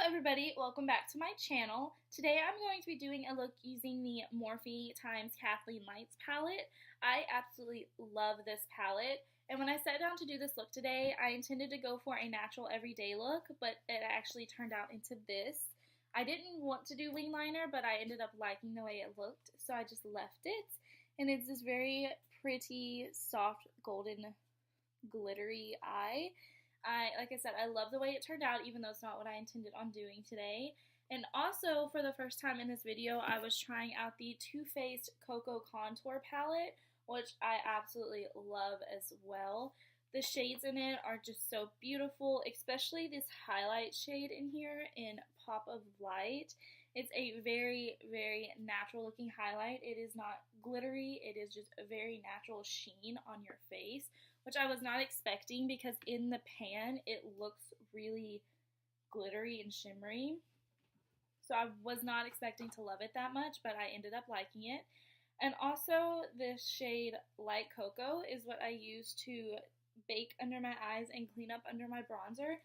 everybody, welcome back to my channel. Today I'm going to be doing a look using the Morphe x Kathleen Lights palette. I absolutely love this palette, and when I sat down to do this look today, I intended to go for a natural everyday look, but it actually turned out into this. I didn't want to do wing liner, but I ended up liking the way it looked, so I just left it. And it's this very pretty, soft, golden, glittery eye. Like I said, I love the way it turned out, even though it's not what I intended on doing today. And also, for the first time in this video, I was trying out the Too Faced Cocoa Contour Palette, which I absolutely love as well. The shades in it are just so beautiful, especially this highlight shade in here in Pop of Light. It's a very, very natural looking highlight. It is not glittery, it is just a very natural sheen on your face, which I was not expecting because in the pan it looks really glittery and shimmery. So I was not expecting to love it that much, but I ended up liking it. And also this shade Light Cocoa is what I use to bake under my eyes and clean up under my bronzer.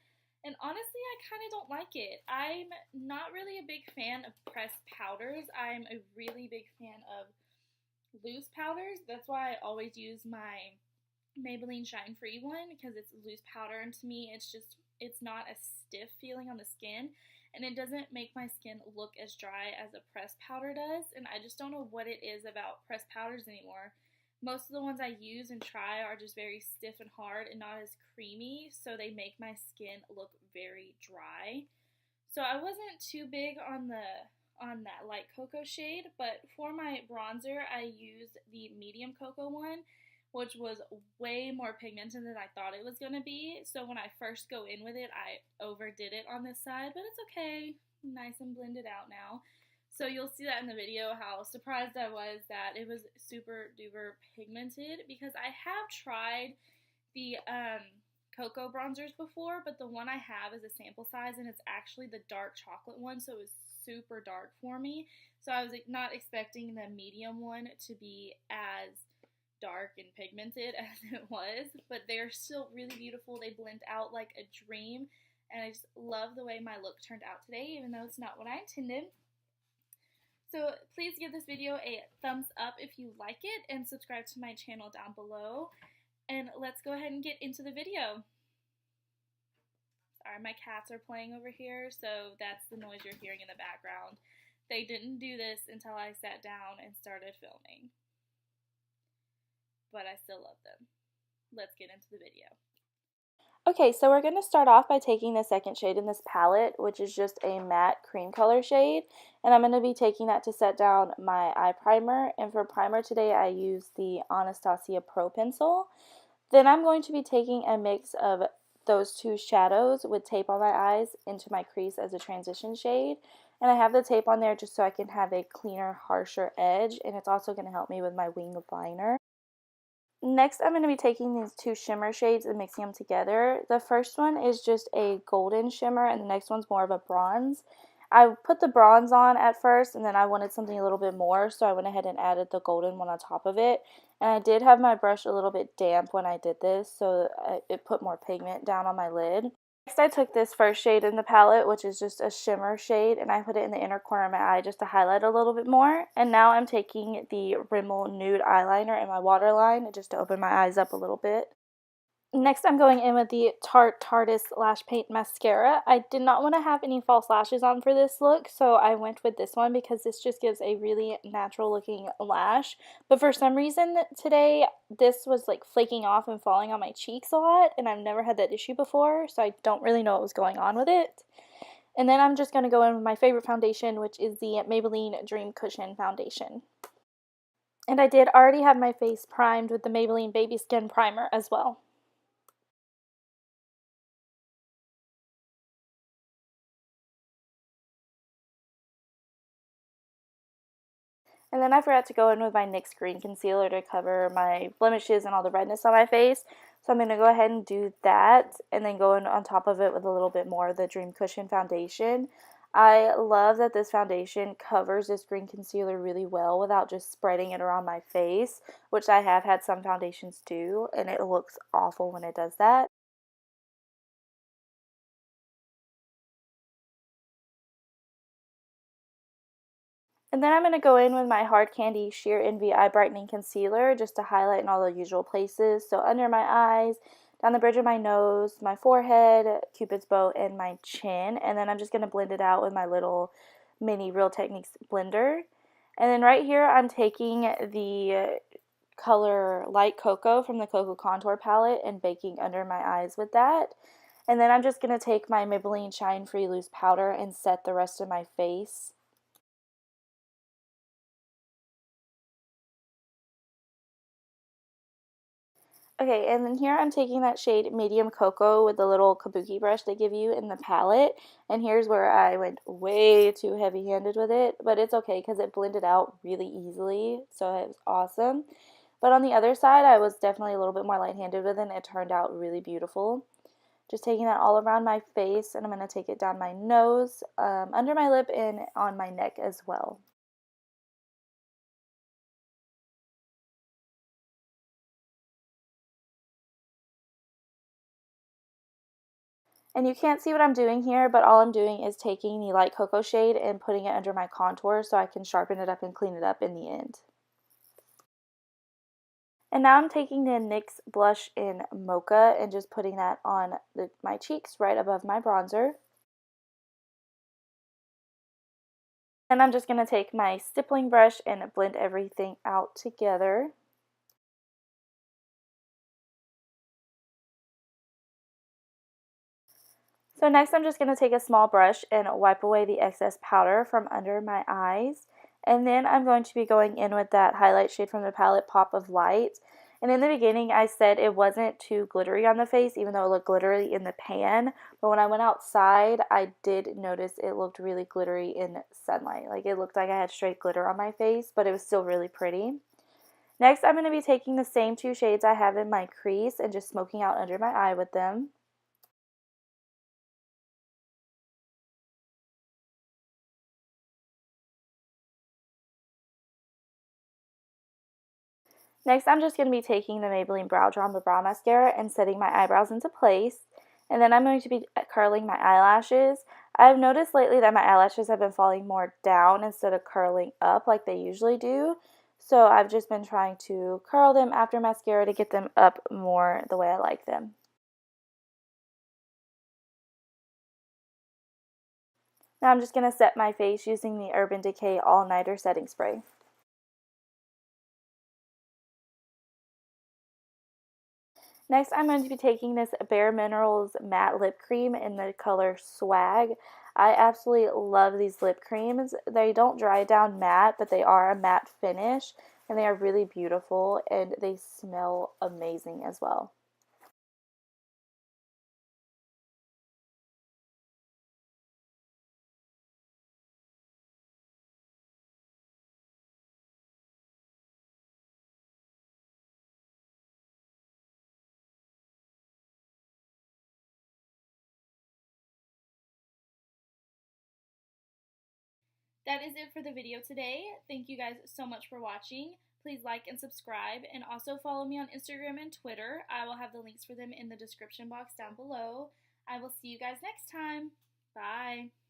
And honestly, I kind of don't like it. I'm not really a big fan of pressed powders. I'm a really big fan of loose powders. That's why I always use my Maybelline Shine Free one, because it's loose powder, and to me it's not a stiff feeling on the skin, and it doesn't make my skin look as dry as a pressed powder does. And I just don't know what it is about pressed powders anymore. Most of the ones I use and try are just very stiff and hard and not as creamy, so they make my skin look very dry. So I wasn't too big on that light cocoa shade, but for my bronzer I used the medium cocoa one, which was way more pigmented than I thought it was going to be. So when I first go in with it, I overdid it on this side, but it's okay. Nice and blended out now. So you'll see that in the video how surprised I was that it was super duper pigmented, because I have tried the cocoa bronzers before, but the one I have is a sample size and it's actually the dark chocolate one, so it was super dark for me. So I was not expecting the medium one to be as dark and pigmented as it was, but they're still really beautiful. They blend out like a dream, and I just love the way my look turned out today, even though it's not what I intended. So please give this video a thumbs up if you like it, and subscribe to my channel down below. And let's go ahead and get into the video. Sorry, my cats are playing over here, so that's the noise you're hearing in the background. They didn't do this until I sat down and started filming, but I still love them. Let's get into the video. Okay, so we're going to start off by taking the second shade in this palette, which is just a matte cream color shade, and I'm going to be taking that to set down my eye primer. And for primer today I use the Anastasia Pro Pencil. Then I'm going to be taking a mix of those two shadows with tape on my eyes into my crease as a transition shade, and I have the tape on there just so I can have a cleaner, harsher edge, and it's also going to help me with my wing liner. Next, I'm going to be taking these two shimmer shades and mixing them together. The first one is just a golden shimmer, and the next one's more of a bronze. I put the bronze on at first, and then I wanted something a little bit more, so I went ahead and added the golden one on top of it. And I did have my brush a little bit damp when I did this, so it put more pigment down on my lid. Next, I took this first shade in the palette, which is just a shimmer shade, and I put it in the inner corner of my eye just to highlight a little bit more. And now I'm taking the Rimmel Nude eyeliner in my waterline just to open my eyes up a little bit. Next, I'm going in with the Tart Tartiest Lash Paint Mascara. I did not want to have any false lashes on for this look, so I went with this one because this just gives a really natural looking lash. But for some reason today, this was like flaking off and falling on my cheeks a lot, and I've never had that issue before, so I don't really know what was going on with it. And then I'm just going to go in with my favorite foundation, which is the Maybelline Dream Cushion Foundation. And I did already have my face primed with the Maybelline Baby Skin Primer as well. And then I forgot to go in with my NYX Green Concealer to cover my blemishes and all the redness on my face. So I'm going to go ahead and do that, and then go in on top of it with a little bit more of the Dream Cushion Foundation. I love that this foundation covers this green concealer really well without just spreading it around my face, which I have had some foundations do, and it looks awful when it does that. And then I'm going to go in with my Hard Candy Sheer Envy Eye Brightening Concealer just to highlight in all the usual places. So under my eyes, down the bridge of my nose, my forehead, Cupid's bow, and my chin. And then I'm just going to blend it out with my little mini Real Techniques blender. And then right here I'm taking the color Light Cocoa from the Cocoa Contour palette and baking under my eyes with that. And then I'm just going to take my Maybelline Shine Free Loose Powder and set the rest of my face. Okay, and then here I'm taking that shade Medium Cocoa with the little kabuki brush they give you in the palette. And here's where I went way too heavy-handed with it, but it's okay because it blended out really easily, so it was awesome. But on the other side, I was definitely a little bit more light-handed with it, and it turned out really beautiful. Just taking that all around my face, and I'm going to take it down my nose, under my lip, and on my neck as well. And you can't see what I'm doing here, but all I'm doing is taking the Light Cocoa shade and putting it under my contour so I can sharpen it up and clean it up in the end. And now I'm taking the NYX Blush in Mocha and just putting that on my cheeks right above my bronzer. And I'm just going to take my stippling brush and blend everything out together. So next I'm just going to take a small brush and wipe away the excess powder from under my eyes. And then I'm going to be going in with that highlight shade from the palette, Pop of Light. And in the beginning I said it wasn't too glittery on the face, even though it looked glittery in the pan. But when I went outside, I did notice it looked really glittery in sunlight. Like it looked like I had straight glitter on my face, but it was still really pretty. Next I'm going to be taking the same two shades I have in my crease and just smoking out under my eye with them. Next, I'm just going to be taking the Maybelline Brow Brow Mascara and setting my eyebrows into place. And then I'm going to be curling my eyelashes. I've noticed lately that my eyelashes have been falling more down instead of curling up like they usually do. So I've just been trying to curl them after mascara to get them up more the way I like them. Now I'm just going to set my face using the Urban Decay All Nighter Setting Spray. Next, I'm going to be taking this Bare Minerals Matte Lip Cream in the color Swag. I absolutely love these lip creams. They don't dry down matte, but they are a matte finish, and they are really beautiful, and they smell amazing as well. That is it for the video today. Thank you guys so much for watching. Please like and subscribe, and also follow me on Instagram and Twitter. I will have the links for them in the description box down below. I will see you guys next time. Bye.